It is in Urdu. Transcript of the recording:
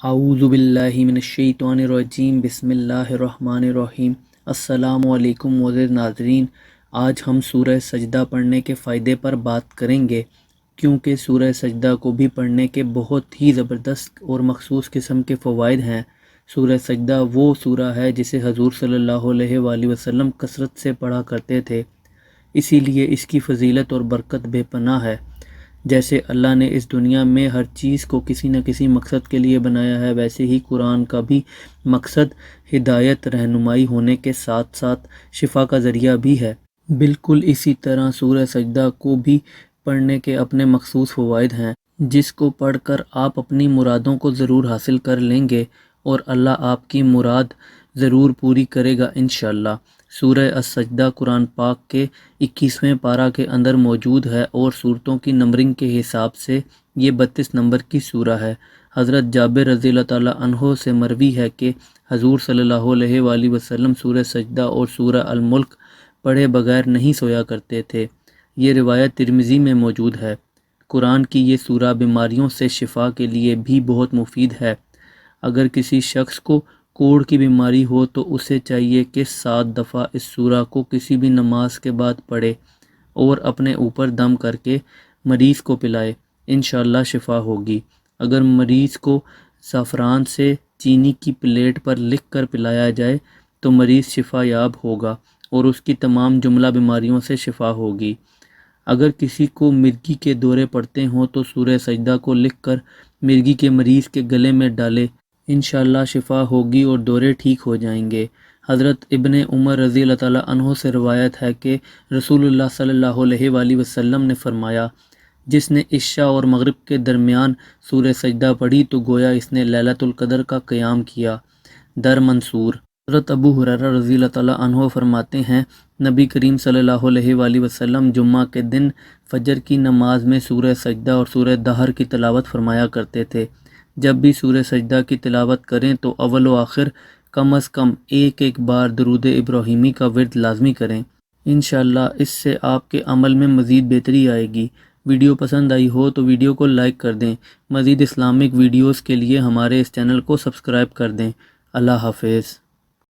اعوذ باللہ من الشیطان الرجیم بسم اللہ الرحمن الرحیم۔ السلام علیکم معزز ناظرین، آج ہم سورہ سجدہ پڑھنے کے فائدے پر بات کریں گے، کیونکہ سورہ سجدہ کو بھی پڑھنے کے بہت ہی زبردست اور مخصوص قسم کے فوائد ہیں۔ سورہ سجدہ وہ سورہ ہے جسے حضور صلی اللہ علیہ وآلہ وسلم کثرت سے پڑھا کرتے تھے، اسی لیے اس کی فضیلت اور برکت بے پناہ ہے۔ جیسے اللہ نے اس دنیا میں ہر چیز کو کسی نہ کسی مقصد کے لیے بنایا ہے، ویسے ہی قرآن کا بھی مقصد ہدایت، رہنمائی ہونے کے ساتھ ساتھ شفا کا ذریعہ بھی ہے۔ بالکل اسی طرح سورہ سجدہ کو بھی پڑھنے کے اپنے مخصوص فوائد ہیں، جس کو پڑھ کر آپ اپنی مرادوں کو ضرور حاصل کر لیں گے اور اللہ آپ کی مراد ضرور پوری کرے گا انشاءاللہ۔ سورہ السجدہ قرآن پاک کے 21ویں پارہ کے اندر موجود ہے اور سورتوں کی نمبرنگ کے حساب سے یہ 32 نمبر کی سورہ ہے۔ حضرت جابر رضی اللہ تعالیٰ عنہ سے مروی ہے کہ حضور صلی اللہ علیہ وآلہ وسلم سورہ سجدہ اور سورہ الملک پڑھے بغیر نہیں سویا کرتے تھے۔ یہ روایت ترمذی میں موجود ہے۔ قرآن کی یہ سورہ بیماریوں سے شفا کے لیے بھی بہت مفید ہے۔ اگر کسی شخص کو کوڑ کی بیماری ہو تو اسے چاہیے کہ 7 دفعہ اس سورہ کو کسی بھی نماز کے بعد پڑھے اور اپنے اوپر دم کر کے مریض کو پلائے، انشاءاللہ شفا ہوگی۔ اگر مریض کو زعفران سے چینی کی پلیٹ پر لکھ کر پلایا جائے تو مریض شفا یاب ہوگا اور اس کی تمام جملہ بیماریوں سے شفا ہوگی۔ اگر کسی کو مرگی کے دورے پڑتے ہوں تو سورہ سجدہ کو لکھ کر مرگی کے مریض کے گلے میں ڈالے، انشاءاللہ شفا ہوگی اور دورے ٹھیک ہو جائیں گے۔ حضرت ابن عمر رضی اللہ تعالیٰ عنہ سے روایت ہے کہ رسول اللہ صلی اللہ علیہ وآلہ وسلم نے فرمایا، جس نے عشاء اور مغرب کے درمیان سورہ سجدہ پڑھی تو گویا اس نے لیلۃ القدر کا قیام کیا۔ در منصور۔ حضرت ابو ہریرہ رضی اللہ تعالیٰ عنہ فرماتے ہیں، نبی کریم صلی اللہ علیہ وآلہ وسلم جمعہ کے دن فجر کی نماز میں سورہ سجدہ اور سورہ دہر کی تلاوت فرمایا کرتے تھے۔ جب بھی سورہ سجدہ کی تلاوت کریں تو اول و آخر کم از کم ایک بار درود ابراہیمی کا ورد لازمی کریں، انشاءاللہ اس سے آپ کے عمل میں مزید بہتری آئے گی۔ ویڈیو پسند آئی ہو تو ویڈیو کو لائک کر دیں۔ مزید اسلامک ویڈیوز کے لیے ہمارے اس چینل کو سبسکرائب کر دیں۔ اللہ حافظ۔